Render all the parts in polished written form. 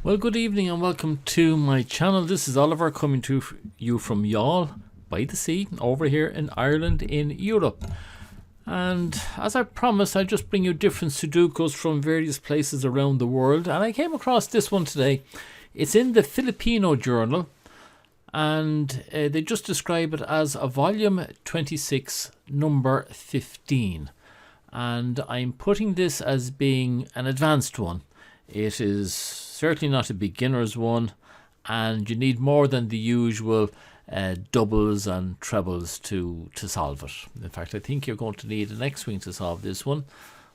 Well, good evening and welcome to my channel. This is Oliver coming to you from Youghal by the sea over here in Ireland in Europe. And as I promised, I just bring you different Sudokus from various places around the world. And I came across this one today. It's in the Philipino Journal, and they just describe it as a volume 26, number 15. And I'm putting this as being an advanced one. It is certainly not a beginner's one, and you need more than the usual doubles and trebles to solve it. In fact, I think you're going to need an X-wing to solve this one.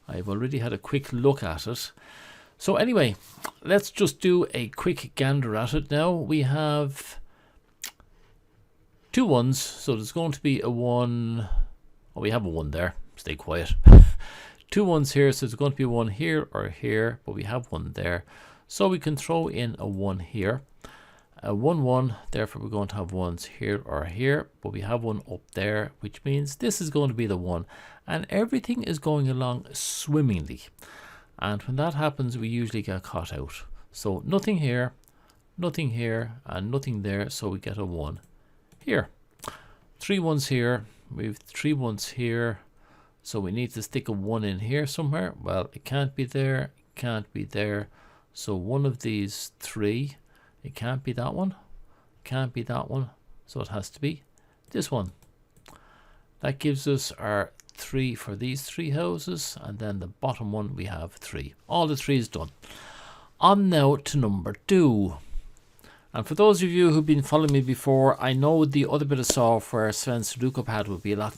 I've already had a quick look at it. So anyway, let's just do a quick gander at it now. We have two ones, so there's going to be a one. Oh, we have a one there. Stay quiet. Two ones here, so there's going to be one here or here, but we have one there. So we can throw in a one here. A 1, 1, therefore we're going to have ones here or here, but we have one up there, which means this is going to be the one. And everything is going along swimmingly. And when that happens, we usually get caught out. So nothing here, and nothing there, so we get a 1 here. 3 ones here, we have 3 ones here, so we need to stick a 1 in here somewhere. Well, it can't be there, can't be there. So one of these 3, it can't be that one, can't be that one, so it has to be this one. That gives us our 3 for these 3 houses, and then the bottom one we have 3. All the 3 is done. On now to number 2. And for those of you who've been following me before, I know the other bit of software Sven's Sudoku Pad would be a lot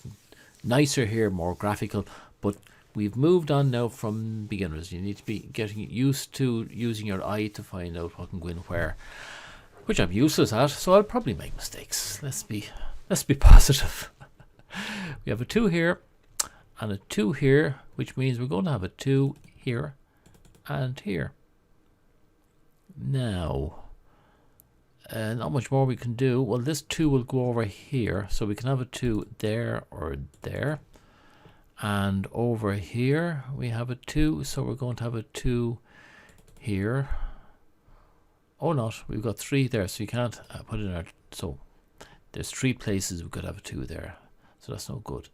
nicer here, more graphical, but we've moved on now from beginners. You need to be getting used to using your eye to find out what can go in where, which I'm useless at, so I'll probably make mistakes. Let's be positive. We have a 2 here and a 2 here, which means we're going to have a 2 here and here. Now, not much more we can do. Well, this 2 will go over here, so we can have a 2 there or there. And over here we have a 2, so we're going to have a 2 here. Oh, not, we've got 3 there, so you can't put in our, so there's 3 places we could have a 2 there, so that's no good.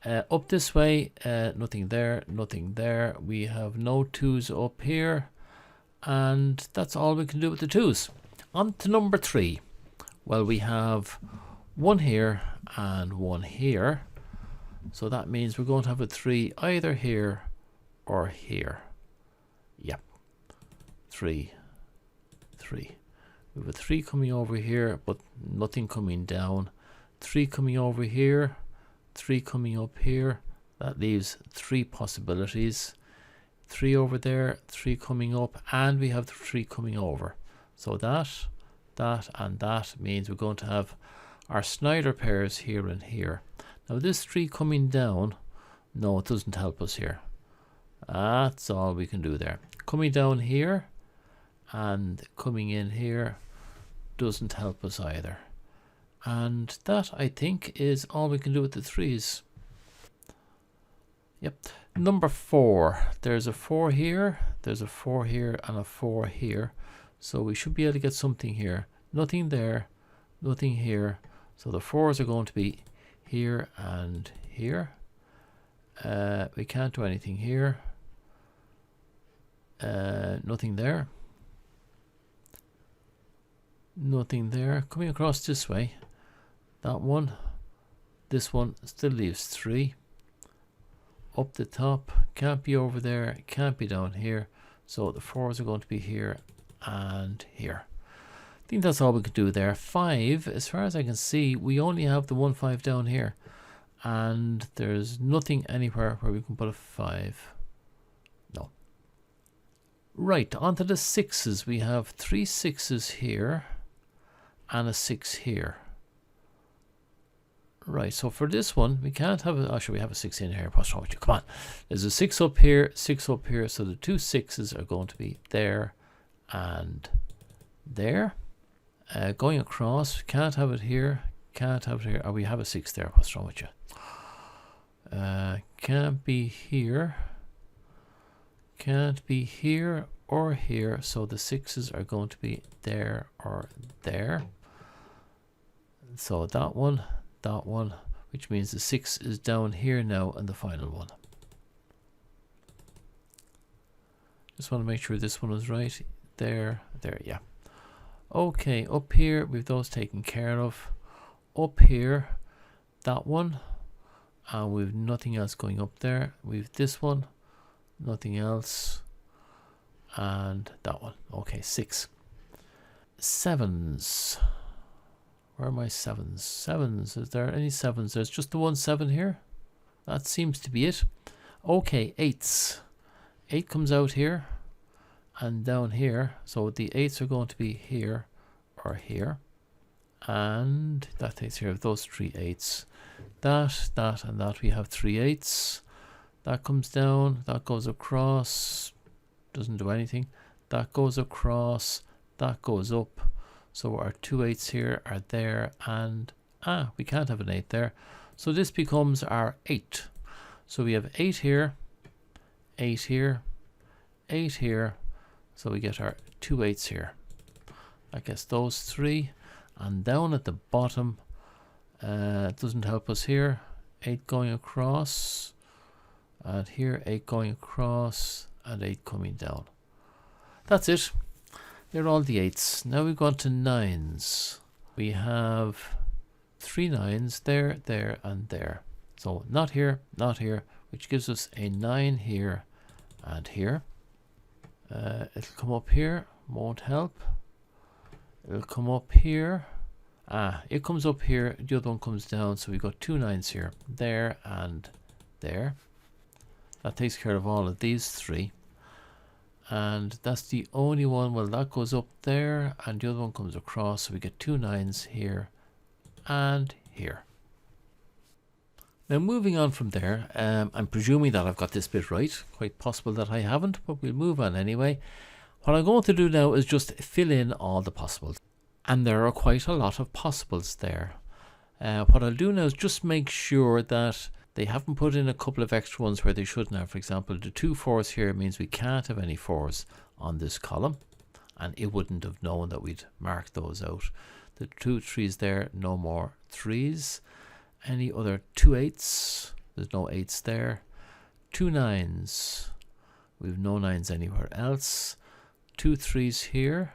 Up this way, nothing there, nothing there. We have no 2s up here, and that's all we can do with the 2s. On to number 3. Well, we have 1 here and 1 here. So that means we're going to have a 3 either here or here. Yep. 3, 3. We have a 3 coming over here, but nothing coming down. 3 coming over here, 3 coming up here. That leaves 3 possibilities. 3 over there, 3 coming up, and we have the 3 coming over. So that, and that means we're going to have our Snyder pairs here and here. Now this 3 coming down, no, it doesn't help us here. That's all we can do there. Coming down here and coming in here doesn't help us either. And that, I think, is all we can do with the 3s. Yep. Number 4. There's a 4 here, there's a 4 here, and a 4 here. So we should be able to get something here. Nothing there, nothing here. So the 4s are going to be here and here. We can't do anything here. Nothing there. Nothing there. Coming across this way, that one, this one still leaves 3. Up the top, can't be over there, can't be down here. So the 4s are going to be here and here. I think that's all we could do there. 5, as far as I can see, we only have the 1, 5 down here, and there's nothing anywhere where we can put a 5. No. Right, onto the 6s. We have 3 6s here and a 6 here. Right, so for this one, we can't have a, actually we have a 6 in here. What's wrong with you? Come on. There's a 6 up here, 6 up here, so the 2 6s are going to be there and there. Going across, can't have it here, can't have it here. Oh, we have a 6 there. What's wrong with you? Can't be here, can't be here or here. So the 6s are going to be there or there. So that one, which means the 6 is down here now in the final one. Just want to make sure this one is right. There, yeah. Okay, up here we've those taken care of. Up here, that one, and we've nothing else going up there. We've this one, nothing else, and that one. Okay, 6. 7s. Where are my 7s? 7s, is there any 7s? There's just the one 7 here. That seems to be it. Okay, 8s. 8 comes out here and down here. So the 8s are going to be here or here. And that takes care of those 3 8s. That, and that. We have 3 8s. That comes down, that goes across, doesn't do anything. That goes across, that goes up. So our 2 8s here are there, and we can't have an 8 there. So this becomes our 8. So we have 8 here, 8 here, 8 here. So we get our 2 8s here. I guess those 3. And down at the bottom, it doesn't help us here. 8 going across, and here 8 going across, and 8 coming down. That's it. They're all the 8s. Now we go on to 9s. We have 3 9s there, there, and there. So not here, which gives us a 9 here and here. It'll come up here, won't help. It'll come up here. It comes up here, the other one comes down, so we've got 2 9s here, there and there. That takes care of all of these 3. And that's the only one. Well, that goes up there and the other one comes across, so we get 2 9s here and here. Now moving on from there, I'm presuming that I've got this bit right. Quite possible that I haven't, but we'll move on anyway. What I'm going to do now is just fill in all the possibles. And there are quite a lot of possibles there. What I'll do now is just make sure that they haven't put in a couple of extra ones where they shouldn't have. For example, the 2 4s here means we can't have any 4s on this column, and it wouldn't have known that we'd marked those out. The 2 3s there, no more 3s. Any other 2 8s? There's no 8s there. 2 9s. We've no 9s anywhere else. 2 3s here.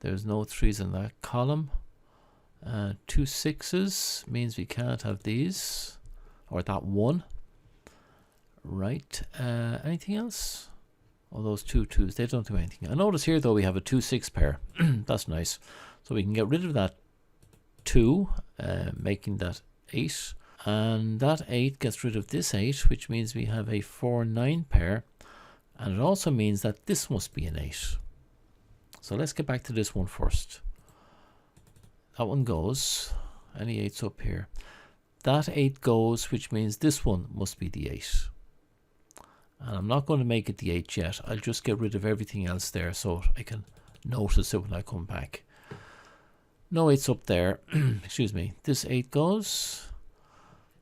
There's no 3s in that column. 2 6s means we can't have these. Or that one. Right. Anything else? Oh, those 2 2s, they don't do anything. I notice here though we have a 2 6 pair. That's nice. So we can get rid of that 2, making that 8. And that 8 gets rid of this 8, which means we have a 4 9 pair. And it also means that this must be an 8. So let's get back to this one first. That one goes. Any 8s up here? That 8 goes, which means this one must be the 8. And I'm not going to make it the 8 yet. I'll just get rid of everything else there so I can notice it when I come back. No 8s up there. Excuse me. This 8 goes.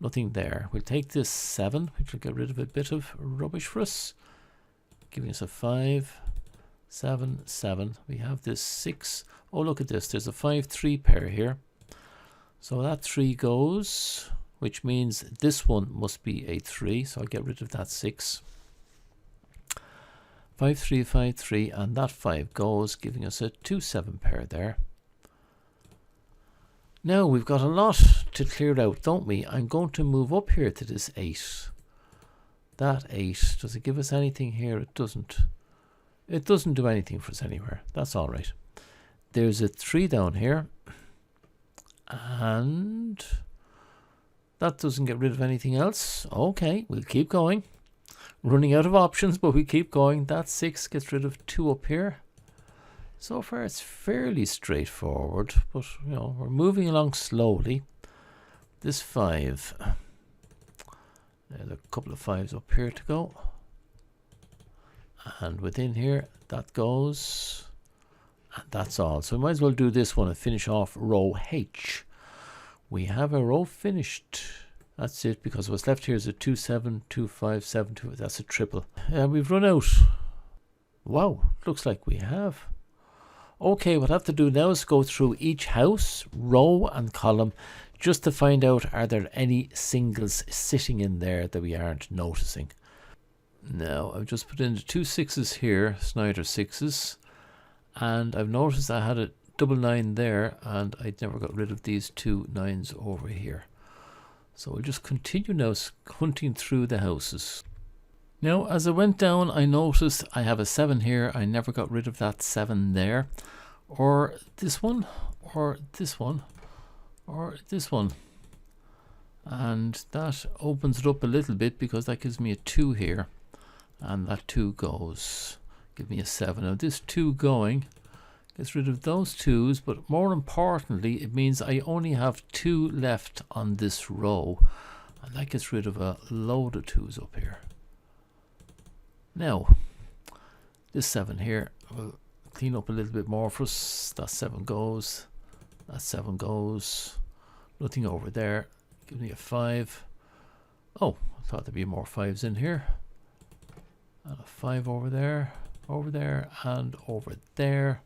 Nothing there. We'll take this 7, which will get rid of a bit of rubbish for us, giving us a 5, 7, 7. We have this 6. Oh, look at this. There's a 5 3 pair here. So that 3 goes, which means this one must be a 3. So I'll get rid of that 6. 5 3 5 3, and that 5 goes, giving us a 2 7 pair there. Now we've got a lot to clear out, don't we? I'm going to move up here to this 8. That 8, does it give us anything here? It doesn't. It doesn't do anything for us anywhere. That's all right. There's a 3 down here. And that doesn't get rid of anything else. Okay, we'll keep going. Running out of options, but we keep going. That 6 gets rid of 2 up here. So far it's fairly straightforward, but you know, we're moving along slowly. This 5. There's a couple of 5s up here to go. And within here, that goes. And that's all. So we might as well do this one and finish off row H. We have a row finished. That's it, because what's left here is a 2 7 2 5 7 2. That's a triple. We've run out. Wow, looks like we have. Okay, what I have to do now is go through each house, row and column, just to find out are there any singles sitting in there that we aren't noticing. Now, I've just put in the 2 6s here, Snyder 6s, and I've noticed I had a double 9 there, and I never got rid of these 2 9s over here. So we'll just continue now hunting through the houses. Now, as I went down, I noticed I have a 7 here. I never got rid of that 7 there. Or this one, or this one, or this one. And that opens it up a little bit because that gives me a 2 here. And that 2 goes. Give me a 7. Now this 2 going gets rid of those 2s, but more importantly, it means I only have 2 left on this row. And that gets rid of a load of 2s up here. Now, this 7 here, will clean up a little bit more for us. That 7 goes. That 7 goes. Nothing over there. Give me a 5. Oh, I thought there'd be more 5s in here. And a 5 over there, and over there.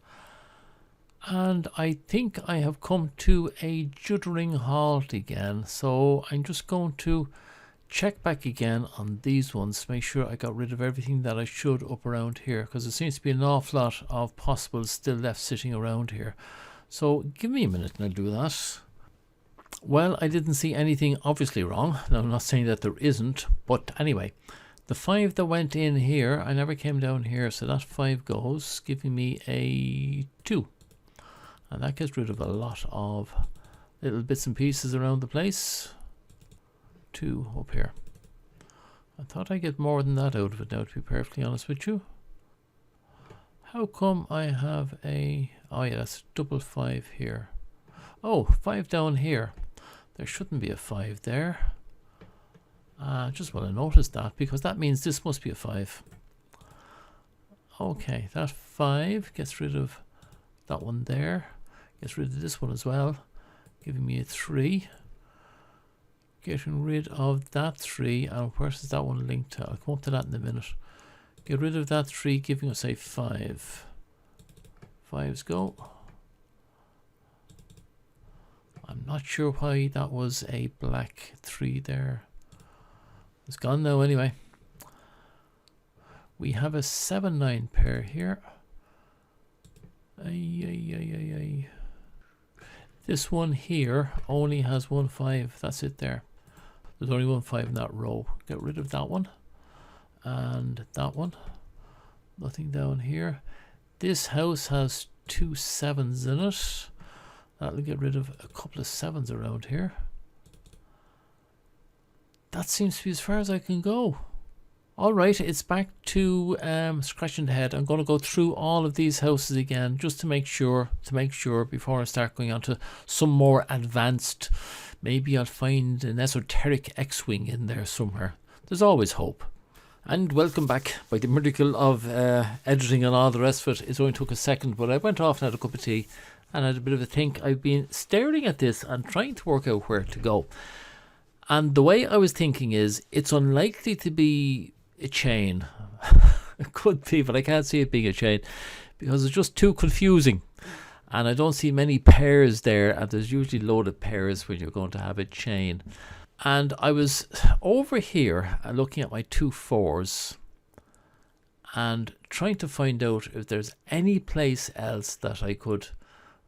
And I think I have come to a juddering halt again. So I'm just going to check back again on these ones to make sure I got rid of everything that I should up around here, because there seems to be an awful lot of possibles still left sitting around here. So give me a minute and I'll do that. Well, I didn't see anything obviously wrong. Now, I'm not saying that there isn't, but anyway, the 5 that went in here, I never came down here, so that 5 goes, giving me a 2. And that gets rid of a lot of little bits and pieces around the place. 2 up here. I thought I'd get more than that out of it now, to be perfectly honest with you. How come I have a... oh yeah, that's double 5 here. Oh, 5 down here. There shouldn't be a 5 there. Just want to notice that, because that means this must be a 5. Okay, that 5 gets rid of that one there. Gets rid of this one as well, giving me a 3. Getting rid of that 3, and where's that one linked to? I'll come up to that in a minute. Get rid of that 3, giving us a 5. 5s go. I'm not sure why that was a black 3 there. It's gone now anyway. We have a 7-9 pair here. This one here only has 1 5. That's it there. There's only 1 5 in that row. Get rid of that one. And that one. Nothing down here. This house has 2 7s in it. That'll get rid of a couple of 7s around here. That seems to be as far as I can go. Alright, it's back to scratching the head. I'm going to go through all of these houses again just to make sure before I start going on to some more advanced. Maybe I'll find an esoteric X-Wing in there somewhere. There's always hope. And welcome back. By the miracle of editing and all the rest of it, it only took a second, but I went off and had a cup of tea and had a bit of a think. I've been staring at this and trying to work out where to go. And the way I was thinking is, it's unlikely to be a chain. It could be, but I can't see it being a chain because it's just too confusing. And I don't see many pairs there, and there's usually loaded pairs when you're going to have a chain. And I was over here looking at my 2 4s and trying to find out if there's any place else that I could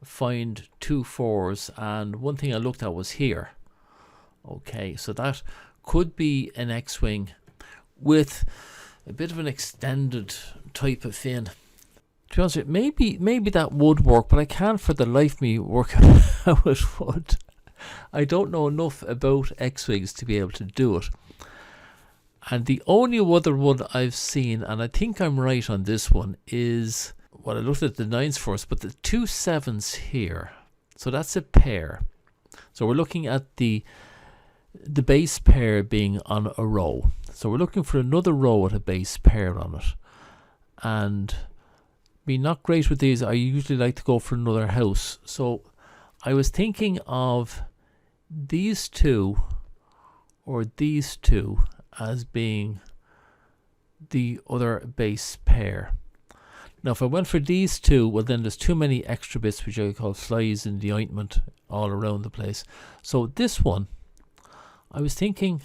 find 2 4s. And one thing I looked at was here. Okay, so that could be an X-Wing with a bit of an extended type of fin. To be honest with you, maybe that would work, but I can't for the life of me work out how it would. I don't know enough about X-Wings to be able to do it. And the only other one I've seen, and I think I'm right on this one, is, well, I looked at the 9s first, but the 2 7s here. So that's a pair. So we're looking at the base pair being on a row. So we're looking for another row with a base pair on it. And being not great with these, I usually like to go for another house. So I was thinking of these 2 or these 2 as being the other base pair. Now if I went for these two, well then there's too many extra bits which I call flies in the ointment all around the place. So this one, I was thinking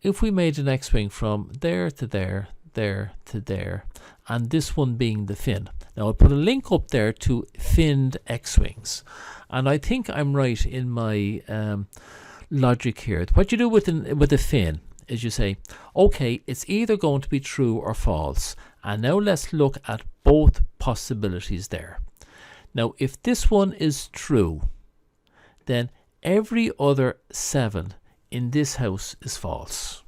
if we made an X-wing from there to there, there to there, and this one being the fin. Now I'll put a link up there to finned X-wings, and I think I'm right in my logic here. What you do with a fin is you say, okay, it's either going to be true or false, and now let's look at both possibilities there. Now if this one is true, then every other 7 in this house is false.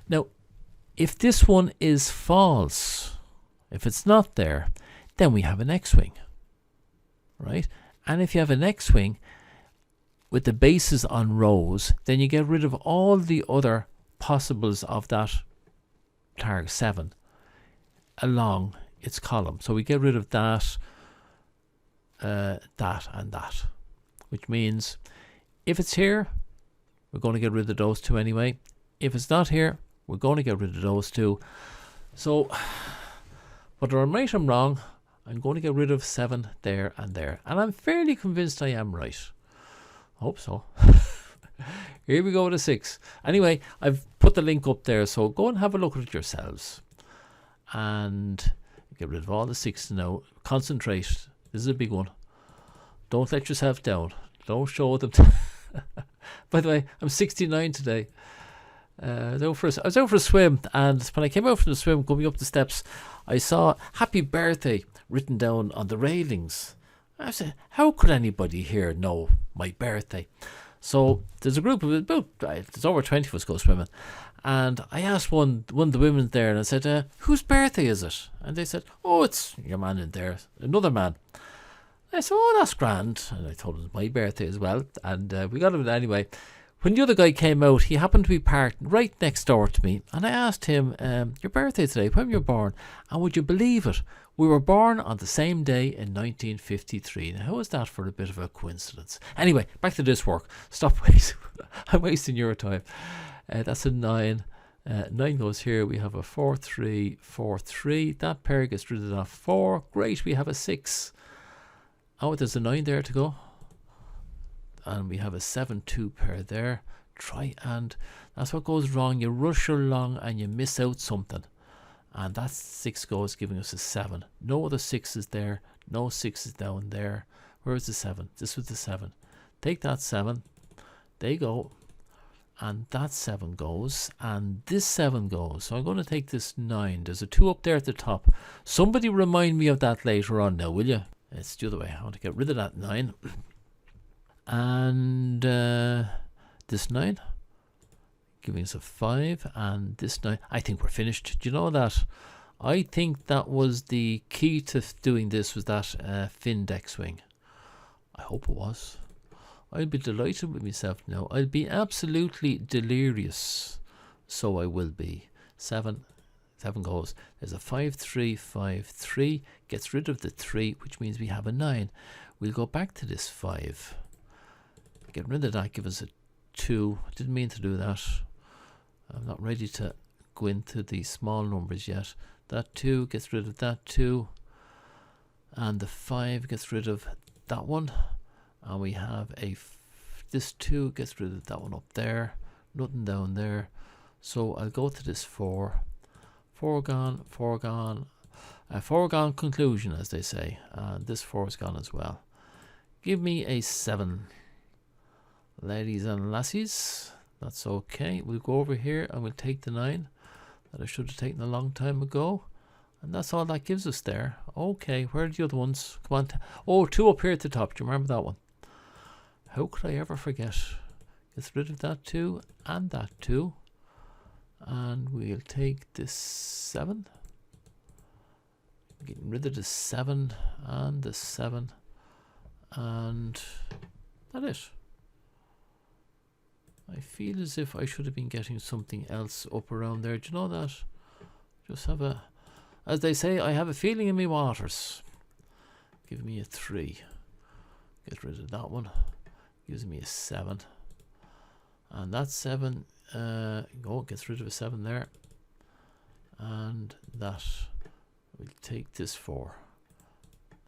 Now if this one is false, if it's not there, then we have an X-wing, right? And if you have an X-wing with the bases on rows, then you get rid of all the other possibles of that target 7 along its column. So we get rid of that, that and that, which means if it's here, we're going to get rid of those 2 anyway. If it's not here, we're going to get rid of those 2. So whether I'm right or wrong, I'm going to get rid of 7 there and there. And I'm fairly convinced I am right. I hope so. Here we go with a 6. Anyway, I've put the link up there, so go and have a look at it yourselves. And get rid of all the 6s now. Concentrate. This is a big one. Don't let yourself down. Don't show them. By the way, I'm 69 today. I was out for a swim, and when I came out from the swim, coming up the steps, I saw "Happy Birthday" written down on the railings. I said, how could anybody here know my birthday? So there's a group of about, there's over 20 of us go swimming, and I asked one of the women there, and I said, whose birthday is it? And they said, oh, it's your man in there, another man. I said, oh, that's grand. And I told him it was my birthday as well, and we got him anyway. When the other guy came out, he happened to be parked right next door to me, and I asked him, your birthday today, when were you born? And would you believe it? We were born on the same day in 1953. Now, how is that for a bit of a coincidence? Anyway, back to this work. Stop wasting. I'm wasting your time. That's a 9. 9 goes here. We have a 4, 3, 4, 3. That pair gets rid of that 4. Great, we have a 6. Oh, there's a 9 there to go. And we have a 7, 2 pair there. Try, and that's what goes wrong. You rush along and you miss out something. And that 6 goes, giving us a 7. No other 6s there. No 6s down there. Where's the 7? This was the 7. Take that 7. They go. And that 7 goes. And this 7 goes. So I'm going to take this 9. There's a 2 up there at the top. Somebody remind me of that later on now, will you? It's the other way. I want to get rid of that 9. And this 9 giving us a 5, and this 9. I think we're finished. Do you know that? I think that was the key to doing this, was that finned X-wing. I hope it was. I'll be delighted with myself now. I'll be absolutely delirious. So I will be. 7 goes. There's a 5, 3, 5, 3. Gets rid of the 3, which means we have a 9. We'll go back to this 5. Get rid of that, give us a 2. Didn't mean to do that. I'm not ready to go into the small numbers yet. That 2 gets rid of that 2. And the 5 gets rid of that one. And we have this 2 gets rid of that one up there. Nothing down there. So I'll go to this 4. 4 gone, 4 gone. A foregone conclusion, as they say. And this 4 is gone as well. Give me a 7. Ladies and lassies, that's okay. We'll go over here and we'll take the 9 that I should have taken a long time ago, and that's all that gives us there. Okay, where are the other ones? Come on. Oh, 2 up here at the top. Do you remember that one? How could I ever forget? Get rid of that 2 and that 2, and we'll take this 7. Getting rid of the 7 and the 7, and that is. I feel as if I should have been getting something else up around there. Do you know that? Just have a, as they say, I have a feeling in me waters. Give me a 3. Get rid of that one. Gives me a 7. And that 7, gets rid of a 7 there. And that we'll take this 4.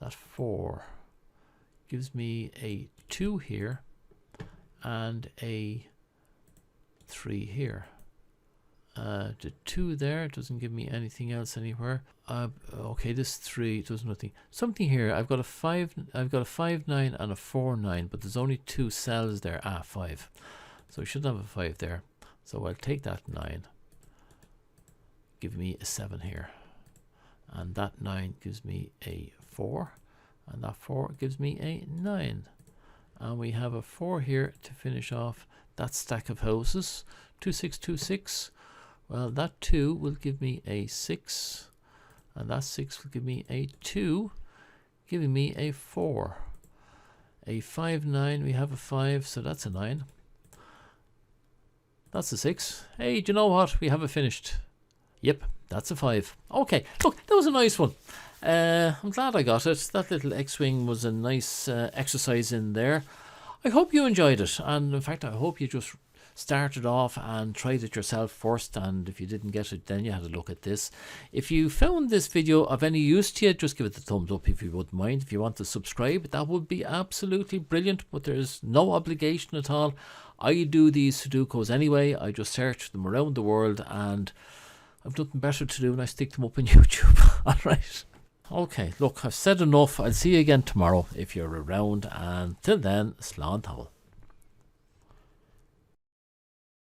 That 4 gives me a 2 here and a 3 here. The 2 there doesn't give me anything else anywhere. Okay, this 3 does nothing. Something here. I've got a 5. I've got a 5 9 and a 4 9, but there's only 2 cells there. 5. So we should have a 5 there. So I'll take that 9. Give me a 7 here, and that 9 gives me a 4, and that 4 gives me a 9, and we have a 4 here to finish off that stack of houses. 2 6 2 6. Well, that 2 will give me a 6, and that 6 will give me a 2, giving me a 4. A 5 9. We have a 5, so that's a 9. That's a 6. Hey, do you know what? We have it finished. Yep, that's a 5. Okay, look, that was a nice one. I'm glad I got it. That little X-Wing was a nice exercise in there. I hope you enjoyed it, and in fact I hope you just started off and tried it yourself first, and if you didn't get it then you had a look at this. If you found this video of any use to you, just give it a thumbs up if you wouldn't mind. If you want to subscribe, that would be absolutely brilliant, but there's no obligation at all. I do these Sudokus anyway. I just search them around the world, and I've nothing better to do and I stick them up on YouTube. Alright. Okay, look, I've said enough. I'll see you again tomorrow if you're around, and till then, slán tábhail.